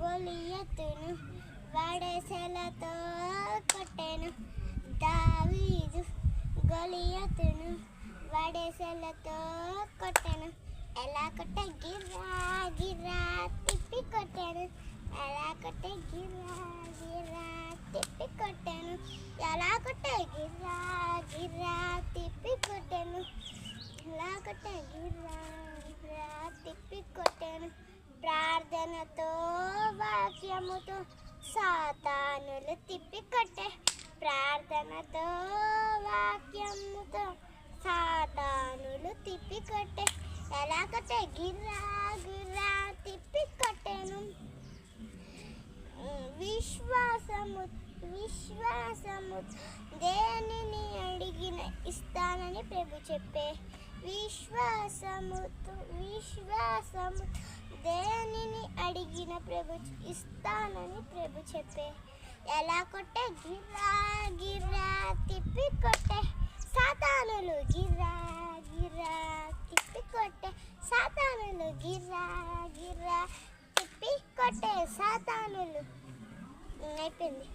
గొలియతును వడసెలతో కొట్టెను. దావీదు గొలియతును వడసెలతో కొట్టెను. ఎలా కొట్టే గిర్రా గిర్రా తిప్పి కొట్టాను. ఎలా కొట్టే గిర్రా గిర్రా తిప్పి కొట్టాను. ఎలా కొట్టే గిర్రా గిర్రా తిప్పి కొట్టాను. ఎలా కొట్టే గిర్రా గిర్రా తిప్పి కొట్టాను. ప్రార్థనతో వాక్యముతో సాతానులు తిప్పి కొట్టే. ప్రార్థనతో వాక్యముతో సాతానులు తిప్పి కొట్టే. ఎలా కొట్టే గిర్రా గిర్రా తిప్పి కొట్టాను. విశ్వాసము దేనిని అడిగిన ఇస్తానని ప్రభు చెప్పే. విశ్వాసము దేనిని అడిగిన ప్రభు ఇస్తానని ప్రభు చెప్పే. ఎలా కొట్టే గిర్రా గిర్రా తిప్పి కొట్టే. సాతానులు గిర్రా గిర్రా తిప్పి కొట్టే. సాతానులు గిర్రా గిర్రా తిప్పి కొట్టే. సాతానులు అయిపోయింది.